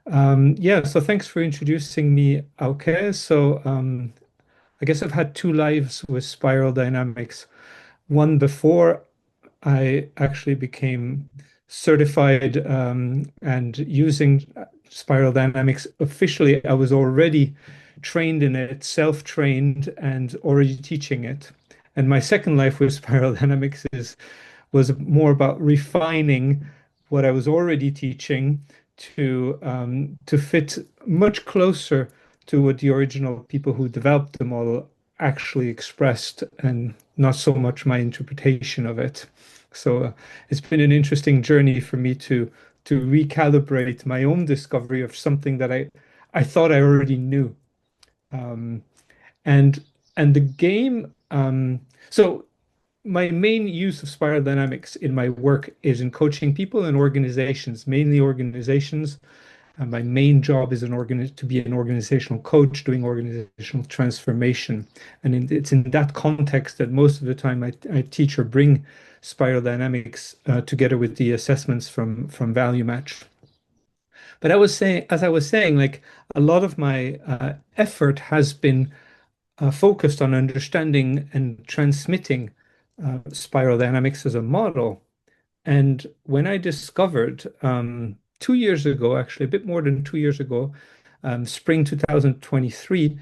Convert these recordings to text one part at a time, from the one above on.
Yeah, so thanks for introducing me. Okay, I guess I've had two lives with spiral dynamics. One before I actually became certified and using spiral dynamics officially. I was already trained in it, self-trained, and already teaching it. And my second life with spiral dynamics is was more about refining what I was already teaching to fit much closer to what the original people who developed the model actually expressed, and not so much my interpretation of it. So it's been an interesting journey for me to recalibrate my own discovery of something that I thought I already knew. Um, and and the game. So my main use of spiral dynamics in my work is in coaching people and organizations, mainly organizations. And my main job is to be an organizational coach doing organizational transformation. And it's in that context that most of the time I teach or bring spiral dynamics together with the assessments from Value Match. But as I was saying, like a lot of my effort has been focused on understanding and transmitting spiral dynamics as a model. And when I discovered 2 years ago, actually a bit more than 2 years ago, spring 2023,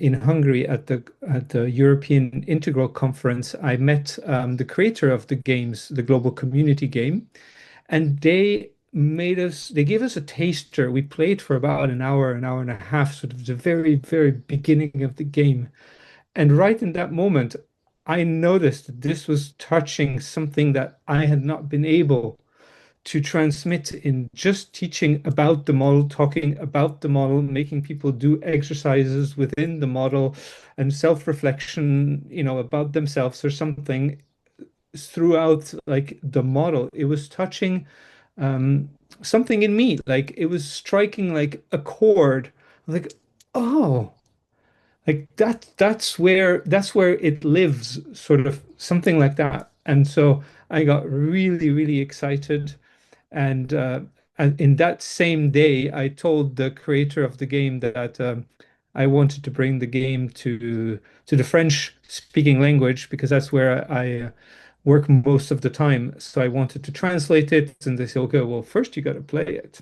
in Hungary at the European Integral Conference, I met the creator of the games, the global community game, and they gave us a taster. We played for about an hour and a half, sort of the very, very beginning of the game. And right in that moment, I noticed that this was touching something that I had not been able to transmit in just teaching about the model, talking about the model, making people do exercises within the model and self-reflection, about themselves or something throughout like the model. It was touching um, something in me, like it was striking like a chord. Like, oh. Like that's where it lives, sort of something like that. And so I got really, really excited. And in that same day, I told the creator of the game that I wanted to bring the game to the French speaking language because that's where I work most of the time. So I wanted to translate it, and they said, "Okay, well, first you got to play it."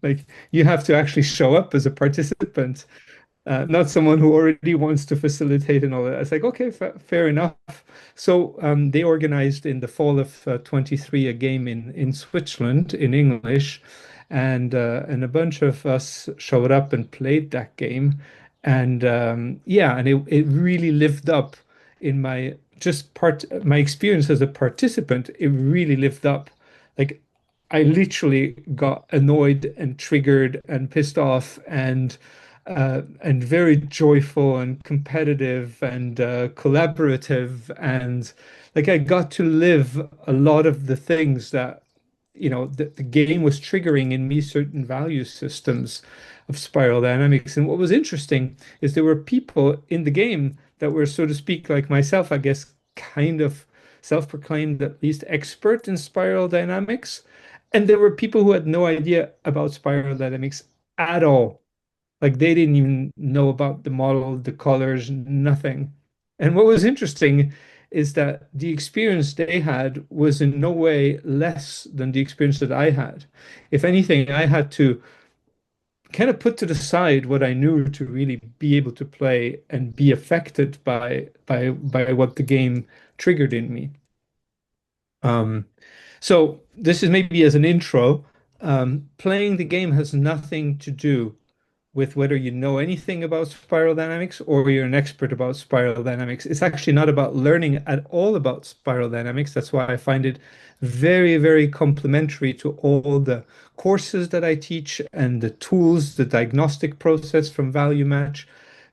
Like you have to actually show up as a participant, not someone who already wants to facilitate and all that. It's like, okay, fa fair enough. So they organized in the fall of 23 a game in Switzerland in English, and a bunch of us showed up and played that game, and yeah, and it really lived up in my experience as a participant. It really lived up. Like I literally got annoyed and triggered and pissed off and very joyful and competitive and collaborative, and like I got to live a lot of the things that the game was triggering in me, certain value systems of spiral dynamics. And what was interesting is there were people in the game that were, so to speak, like myself, I guess, kind of self-proclaimed at least expert in spiral dynamics, and there were people who had no idea about spiral dynamics at all. Like they didn't even know about the model, the colors, nothing. And what was interesting is that the experience they had was in no way less than the experience that I had. If anything, I had to kind of put to the side what I knew to really be able to play and be affected by what the game triggered in me. Um, so this is maybe as an intro. Playing the game has nothing to do with whether you know anything about spiral dynamics or you're an expert about spiral dynamics. It's actually not about learning at all about spiral dynamics. That's why I find it very, very complementary to all the courses that I teach and the tools, the diagnostic process from Value Match,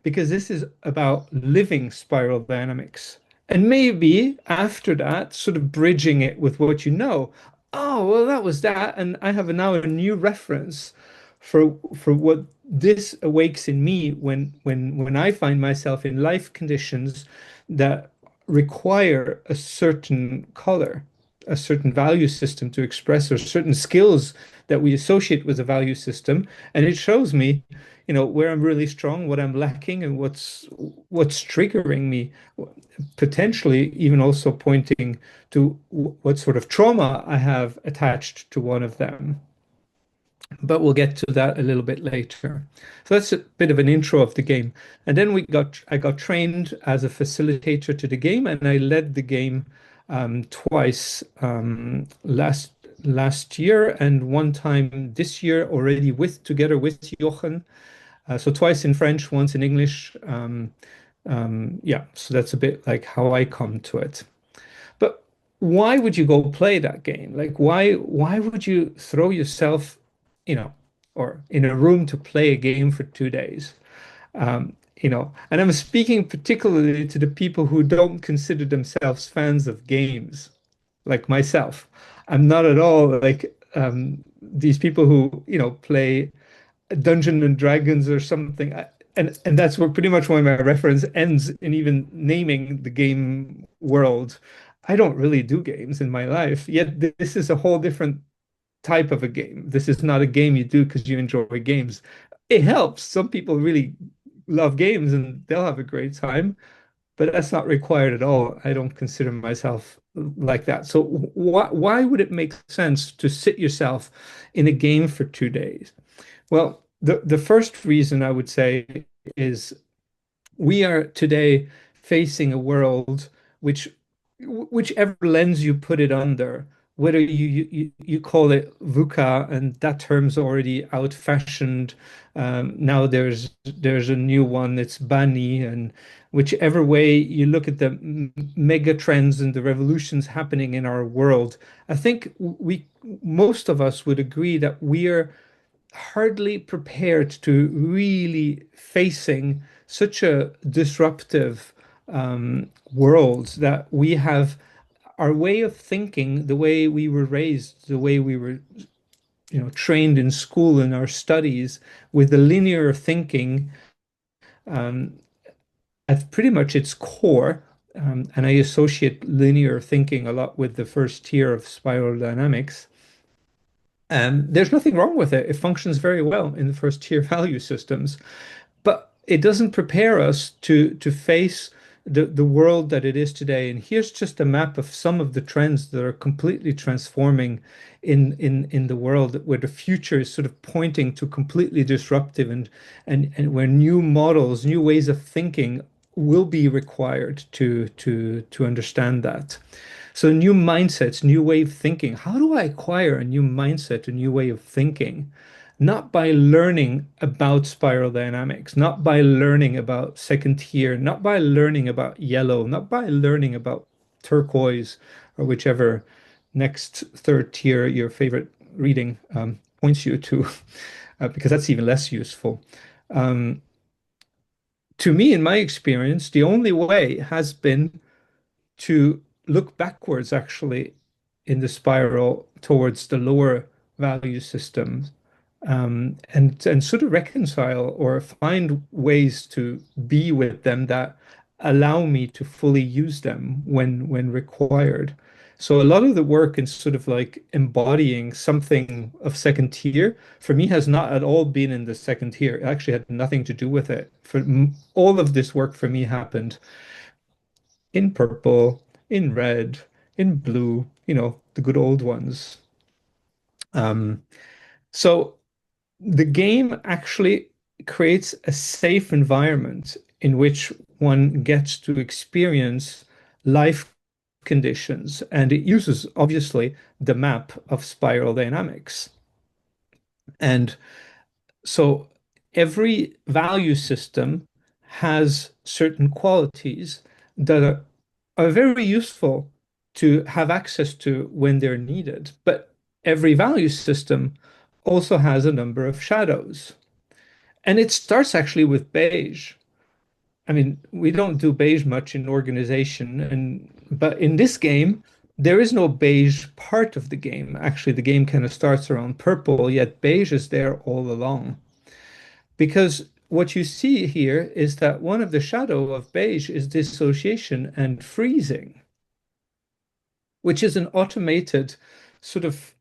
because this is about living spiral dynamics. And maybe after that, sort of bridging it with what you know. Oh, well, that was that. And I have now a new reference for what this awakes in me when I find myself in life conditions that require a certain color, a certain value system to express, or certain skills that we associate with a value system, and it shows me, where I'm really strong, what I'm lacking, and what's triggering me, potentially even also pointing to what sort of trauma I have attached to one of them. But we'll get to that a little bit later. So that's a bit of an intro of the game. And then I got trained as a facilitator to the game, and I led the game twice last year and one time this year already together with Jochen. So twice in French, once in English. Yeah, so that's a bit like how I come to it. But why would you go play that game? Like why would you throw yourself, you know, or in a room to play a game for 2 days? And I'm speaking particularly to the people who don't consider themselves fans of games, like myself. I'm not at all like these people who, play Dungeons and Dragons or something. And that's where pretty much why my reference ends in even naming the game world. I don't really do games in my life, yet this is a whole different type of a game. This is not a game you do because you enjoy games. It helps. Some people really love games and they'll have a great time, but that's not required at all. I don't consider myself like that. So why would it make sense to sit yourself in a game for 2 days? Well, the first reason I would say is we are today facing a world which, whichever lens you put it under, whether you call it VUCA, and that term's already out-fashioned. Now there's a new one, it's BANI, and whichever way you look at the mega trends and the revolutions happening in our world, I think most of us would agree that we are hardly prepared to really facing such a disruptive world that we have our way of thinking, the way we were raised, the way we were, trained in school in our studies with the linear thinking um, at pretty much its core. And I associate linear thinking a lot with the first tier of spiral dynamics. There's nothing wrong with it. It functions very well in the first tier value systems, but it doesn't prepare us to face the world that it is today. And here's just a map of some of the trends that are completely transforming in the world, where the future is sort of pointing to completely disruptive and where new models, new ways of thinking will be required to understand that. So new mindsets, new way of thinking. How do I acquire a new mindset, a new way of thinking? Not by learning about spiral dynamics, not by learning about second tier, not by learning about yellow, not by learning about turquoise or whichever next third tier your favorite reading points you to, because that's even less useful. Um, to me, in my experience, the only way has been to look backwards actually in the spiral towards the lower value systems, and sort of reconcile or find ways to be with them that allow me to fully use them when required. So a lot of the work in sort of like embodying something of second tier for me has not at all been in the second tier. It actually had nothing to do with it. All of this work for me happened in purple, in red, in blue, the good old ones. Um, so the game actually creates a safe environment in which one gets to experience life conditions, and it uses obviously the map of spiral dynamics. And so every value system has certain qualities that are very useful to have access to when they're needed. But every value system also has a number of shadows. And it starts actually with beige. I mean, we don't do beige much in organization, but in this game, there is no beige part of the game. Actually, the game kind of starts around purple, yet beige is there all along. Because what you see here is that one of the shadow of beige is dissociation and freezing, which is an automated sort of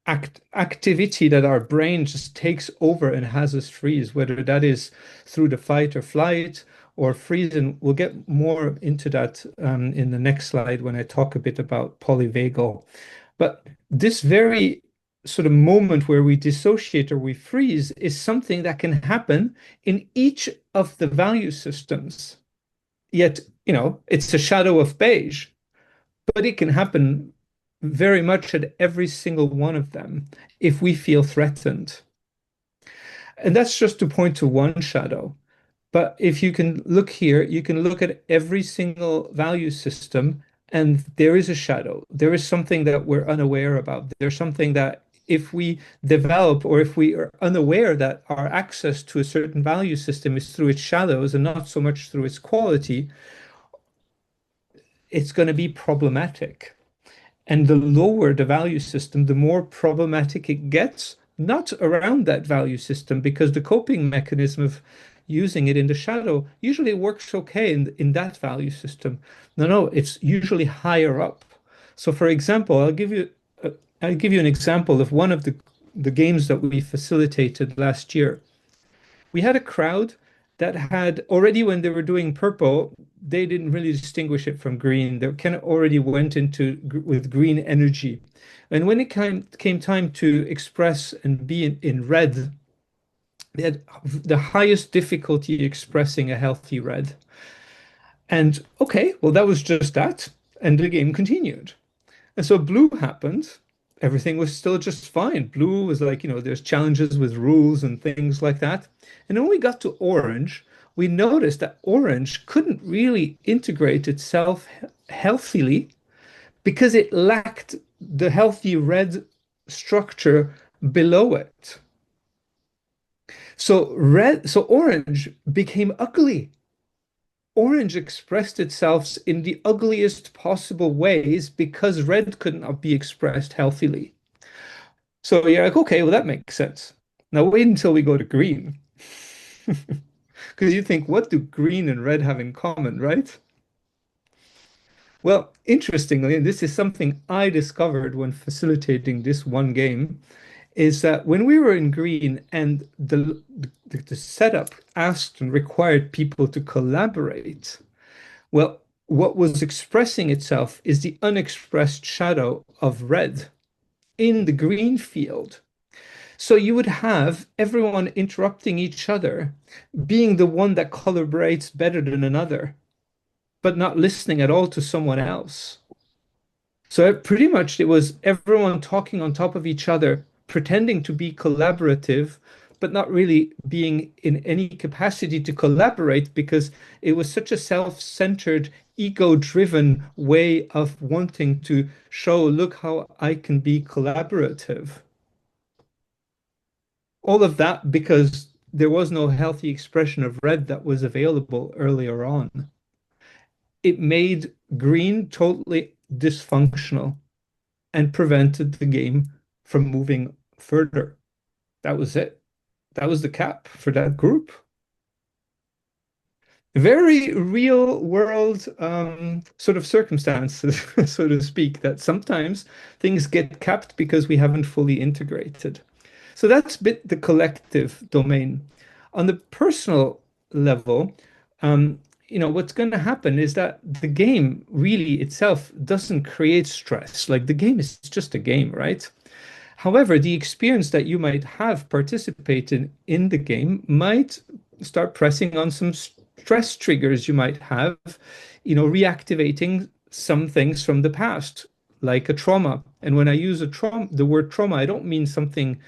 activity that our brain just takes over and has us freeze, whether that is through the fight or flight or freeze. And we'll get more into that in the next slide when I talk a bit about polyvagal. But this very sort of moment where we dissociate or we freeze is something that can happen in each of the value systems. Yet, it's a shadow of beige, but it can happen very much at every single one of them if we feel threatened. And that's just to point to one shadow. But if you can look here, you can look at every single value system, and there is a shadow. There is something that we're unaware about. There's something that if we develop or if we are unaware that our access to a certain value system is through its shadows and not so much through its quality, it's going to be problematic. And the lower the value system, the more problematic it gets, not around that value system, because the coping mechanism of using it in the shadow usually works okay in that value system. No, it's usually higher up. So for example, I'll give you an example of one of the games that we facilitated last year. We had a crowd that had already, when they were doing purple, they didn't really distinguish it from green. They kind of already went into with green energy. And when it came time to express and be in red, they had the highest difficulty expressing a healthy red. And okay, well, that was just that. And the game continued. And so blue happened. Everything was still just fine. Blue was like, there's challenges with rules and things like that. And then when we got to orange, we noticed that orange couldn't really integrate itself healthily because it lacked the healthy red structure below it. So orange became ugly. Orange expressed itself in the ugliest possible ways because red could not be expressed healthily. So you're like, okay, well, that makes sense. Now wait until we go to green. Because you think, what do green and red have in common, right? Well, interestingly, and this is something I discovered when facilitating this one game, is that when we were in green and the setup asked and required people to collaborate, well, what was expressing itself is the unexpressed shadow of red in the green field. So you would have everyone interrupting each other, being the one that collaborates better than another, but not listening at all to someone else. So pretty much it was everyone talking on top of each other, pretending to be collaborative, but not really being in any capacity to collaborate because it was such a self-centered, ego-driven way of wanting to show, look how I can be collaborative. All of that because there was no healthy expression of red that was available earlier on. It made green totally dysfunctional and prevented the game from moving further. That was it. That was the cap for that group. Very real world sort of circumstances, so to speak, that sometimes things get capped because we haven't fully integrated. So that's bit the collective domain. On the personal level, what's going to happen is that the game really itself doesn't create stress. Like the game is just a game, right? However, the experience that you might have participated in the game might start pressing on some stress triggers you might have, reactivating some things from the past, like a trauma. And when I use the word trauma, I don't mean something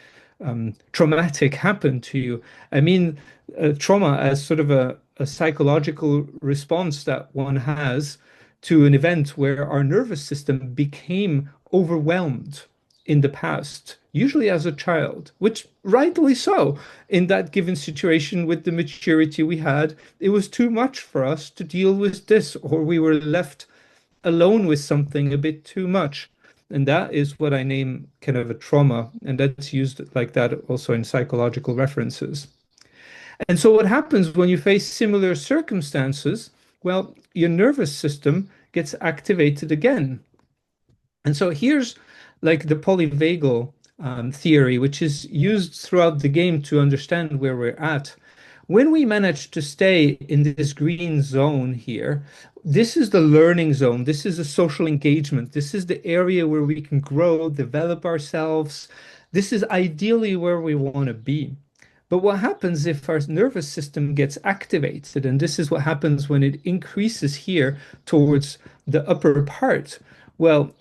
traumatic happened to you. I mean trauma as sort of a psychological response that one has to an event where our nervous system became overwhelmed in the past, usually as a child, which rightly so. In that given situation with the maturity we had, it was too much for us to deal with this, or we were left alone with something a bit too much. And that is what I name kind of a trauma. And that's used like that also in psychological references. And so what happens when you face similar circumstances? Well, your nervous system gets activated again. And so here's like the polyvagal theory, which is used throughout the game to understand where we're at. When we manage to stay in this green zone here, this is the learning zone. This is a social engagement. This is the area where we can grow, develop ourselves. This is ideally where we want to be. But what happens if our nervous system gets activated? And this is what happens when it increases here towards the upper part. Well,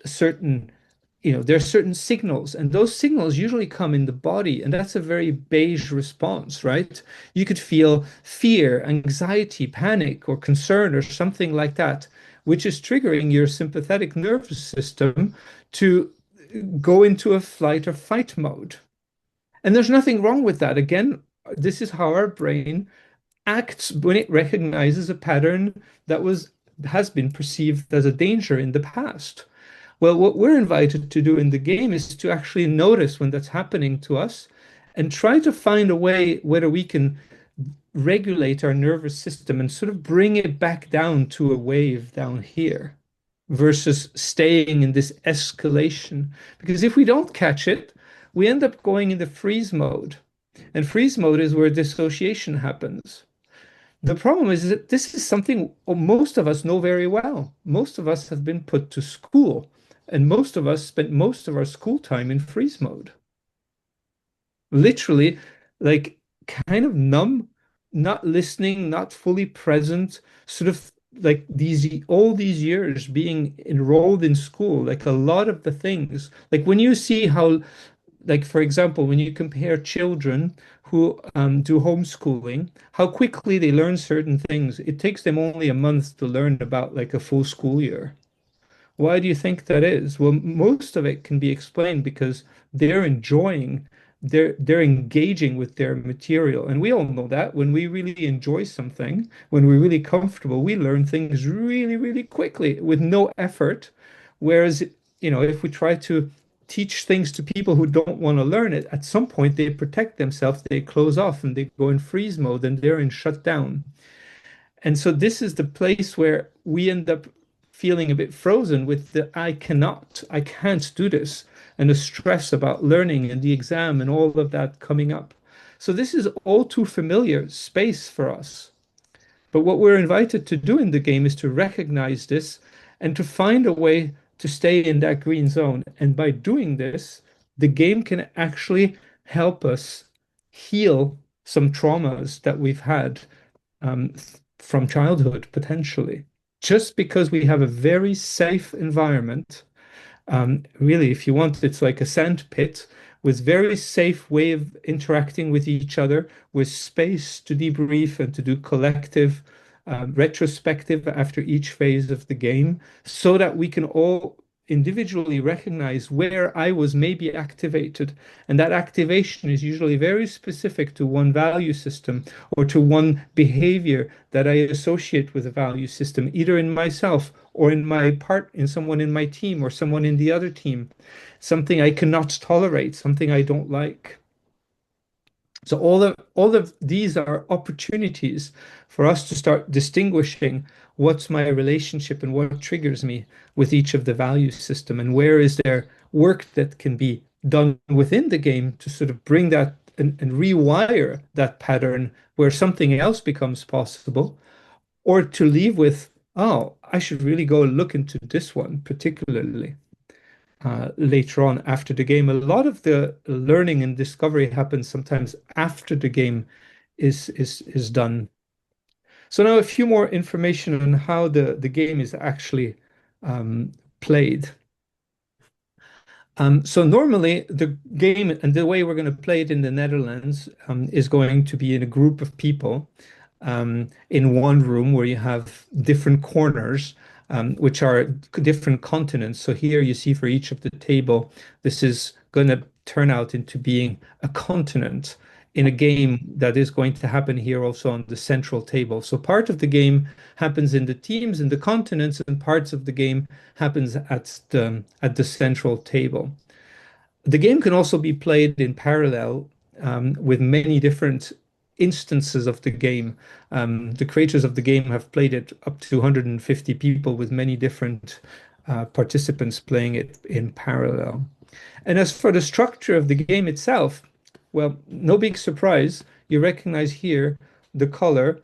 there are certain signals, and those signals usually come in the body, and that's a very beige response, right? You could feel fear, anxiety, panic, or concern, or something like that, which is triggering your sympathetic nervous system to go into a flight or fight mode. And there's nothing wrong with that. Again, this is how our brain acts when it recognizes a pattern that has been perceived as a danger in the past. Well, what we're invited to do in the game is to actually notice when that's happening to us and try to find a way whether we can regulate our nervous system and sort of bring it back down to a wave down here versus staying in this escalation. Because if we don't catch it, we end up going into freeze mode. And freeze mode is where dissociation happens. The problem is that this is something most of us know very well. Most of us have been put to school, and most of us spent most of our school time in freeze mode. Literally, like kind of numb, not listening, not fully present, sort of like all these years being enrolled in school, like a lot of the things, like when you see how, like for example, when you compare children who do homeschooling, how quickly they learn certain things. It takes them only a month to learn about like a full school year. Why do you think that is? Well, most of it can be explained because they're enjoying, they're engaging with their material. And we all know that when we really enjoy something, when we're really comfortable, we learn things really, really quickly with no effort. Whereas, if we try to teach things to people who don't want to learn it, at some point they protect themselves, they close off and they go in freeze mode and they're in shutdown. And so this is the place where we end up feeling a bit frozen with the I can't do this, and the stress about learning and the exam and all of that coming up. So this is all too familiar space for us. But what we're invited to do in the game is to recognize this and to find a way to stay in that green zone. And by doing this, the game can actually help us heal some traumas that we've had um, from childhood, potentially. Just because we have a very safe environment, really, if you want, it's like a sand pit with very safe way of interacting with each other, with space to debrief and to do collective retrospective after each phase of the game, so that we can all individually recognize where I was maybe activated. And that activation is usually very specific to one value system or to one behavior that I associate with a value system, either in myself or in someone in my team or someone in the other team, something I cannot tolerate, something I don't like. So all of these are opportunities for us to start distinguishing what's my relationship and what triggers me with each of the value system, and where is there work that can be done within the game to sort of bring that and rewire that pattern where something else becomes possible, or to leave with, oh, I should really go look into this one particularly later on after the game. A lot of the learning and discovery happens sometimes after the game is done. So now a few more information on how the game is actually played. So normally the game and the way we're going to play it in the Netherlands is going to be in a group of people in one room where you have different corners, which are different continents. So here you see for each of the table, this is going to turn out into being a continent in a game that is going to happen here also on the central table. So part of the game happens in the teams and the continents, and parts of the game happens at the central table. The game can also be played in parallel with many different instances of the game. The creators of the game have played it up to 150 people with many different participants playing it in parallel. And as for the structure of the game itself, well, no big surprise. You recognize here the color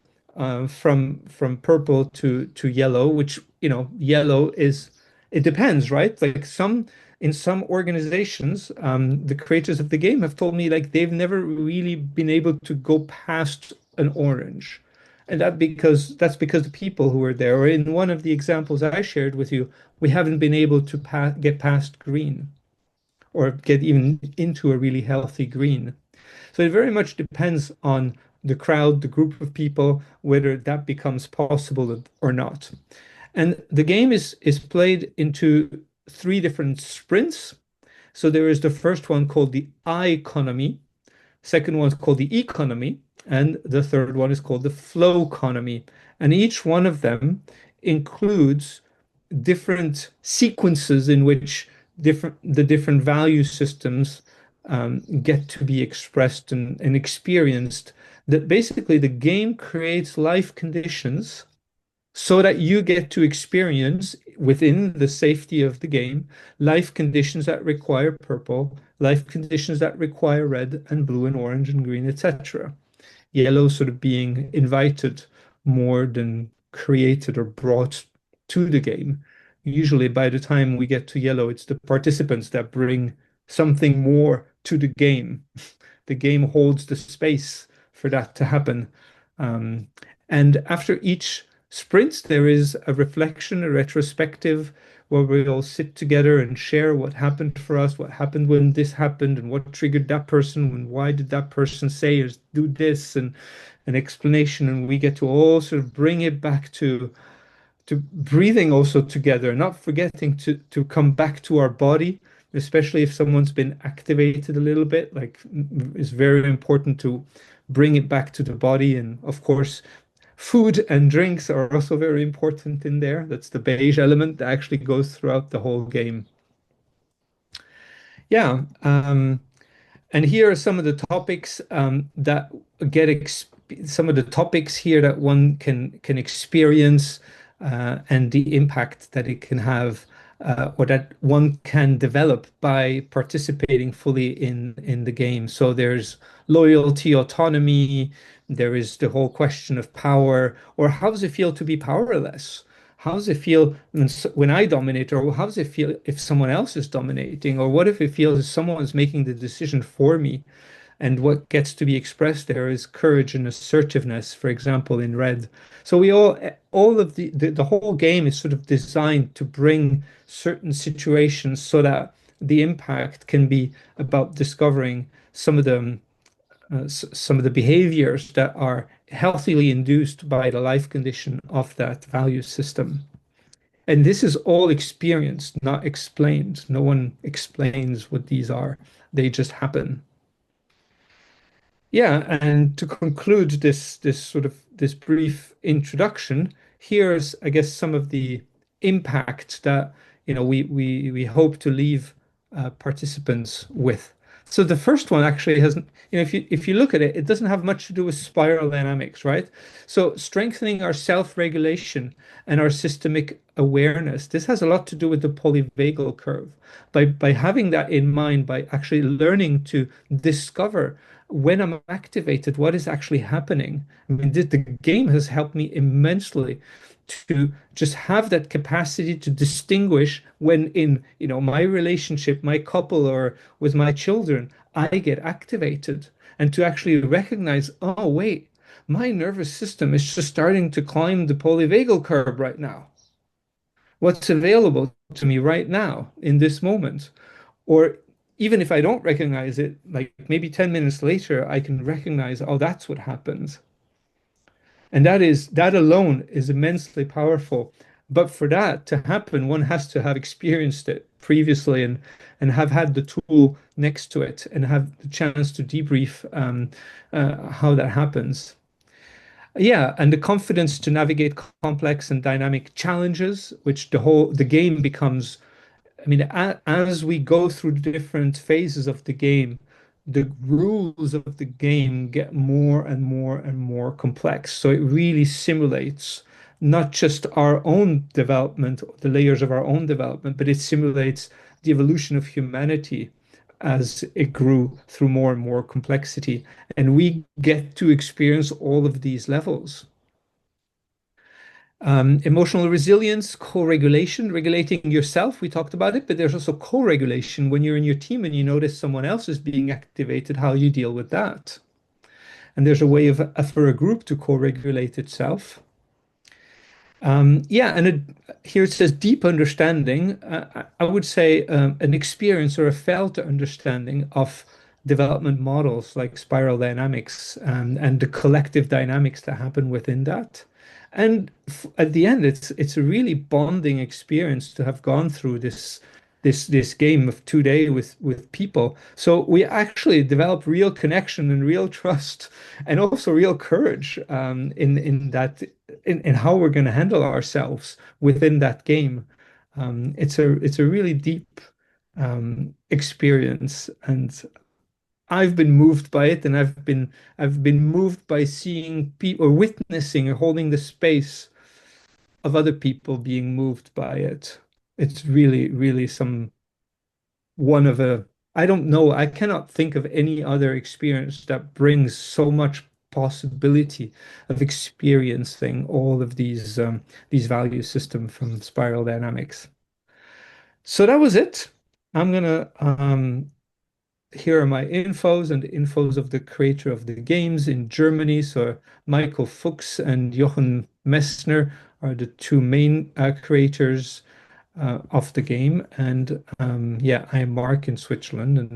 from purple to yellow, which, yellow is, it depends, right? Like in some organizations, the creators of the game have told me like they've never really been able to go past an orange. And that's because the people who were there, or in one of the examples I shared with you, we haven't been able to get past green or get even into a really healthy green. So it very much depends on the crowd, the group of people, whether that becomes possible or not. And the game is played into three different sprints. So there is the first one called the I economy, second one is called the economy, and the third one is called the flow economy. And each one of them includes different sequences in which the different value systems get to be expressed and experienced. That basically the game creates life conditions so that you get to experience within the safety of the game life conditions that require purple, life conditions that require red and blue and orange and green, etc. Yellow sort of being invited more than created or brought to the game. Usually, by the time we get to yellow, it's the participants that bring something more to the game. The game holds the space for that to happen. Um, and after each sprint, there is a reflection, a retrospective, where we all sit together and share what happened for us, what happened when this happened, and what triggered that person, and why did that person say or do this, and an explanation. And we get to all sort of bring it back to breathing also together, not forgetting to come back to our body, especially if someone's been activated a little bit. Like it's very important to bring it back to the body. And of course, food and drinks are also very important in there. That's the beige element that actually goes throughout the whole game. Yeah. And here are some of the topics that get some of the topics here that one can experience and the impact that it can have or that one can develop by participating fully in the game. So there's loyalty, autonomy. There is the whole question of power, or how does it feel to be powerless? How does it feel when I dominate, or how does it feel if someone else is dominating, or what if it feels as someone is making the decision for me? And what gets to be expressed there is courage and assertiveness, for example, in red. So we all of the whole game is sort of designed to bring certain situations so that the impact can be about discovering some of the behaviors that are healthily induced by the life condition of that value system. And this is all experienced, not explained. No one explains what these are. They just happen. Yeah, and to conclude this brief introduction, here's, I guess, some of the impact that we hope to leave participants with. So the first one actually hasn't, if you look at it, it doesn't have much to do with spiral dynamics, right? So strengthening our self-regulation and our systemic awareness, this has a lot to do with the polyvagal curve. By having that in mind, by actually learning to discover when I'm activated, what is actually happening. I mean, the game has helped me immensely to just have that capacity to distinguish when in, my relationship, my couple, or with my children, I get activated, and to actually recognize, oh, wait, my nervous system is just starting to climb the polyvagal curve right now. What's available to me right now in this moment? Or even if I don't recognize it, like maybe 10 minutes later, I can recognize, oh, that's what happens. And that alone is immensely powerful. But for that to happen, one has to have experienced it previously and have had the tool next to it and have the chance to debrief how that happens. Yeah, and the confidence to navigate complex and dynamic challenges, which the game becomes. I mean, as we go through the different phases of the game, the rules of the game get more and more and more complex. So it really simulates not just our own development, the layers of our own development, but it simulates the evolution of humanity as it grew through more and more complexity. And we get to experience all of these levels. Emotional resilience, co-regulation, regulating yourself. We talked about it, but there's also co-regulation when you're in your team and you notice someone else is being activated, how you deal with that. And there's a way of for a group to co-regulate itself. Yeah, and here it says deep understanding. I would say an experience or a felt understanding of development models like spiral dynamics and the collective dynamics that happen within that. And at the end, it's a really bonding experience to have gone through this game of 2 days with people. So we actually develop real connection and real trust, and also real courage in that in how we're going to handle ourselves within that game. It's a really deep experience, and I've been moved by it, and I've been moved by seeing people or witnessing or holding the space of other people being moved by it. It's really, really some one of a, I don't know, I cannot think of any other experience that brings so much possibility of experiencing all of these value system from spiral dynamics. So that was it. I'm gonna here are my infos and the infos of the creator of the games in Germany. So Michael Fuchs and Jochen Messner are the two main creators of the game. And yeah, I am Mark in Switzerland. And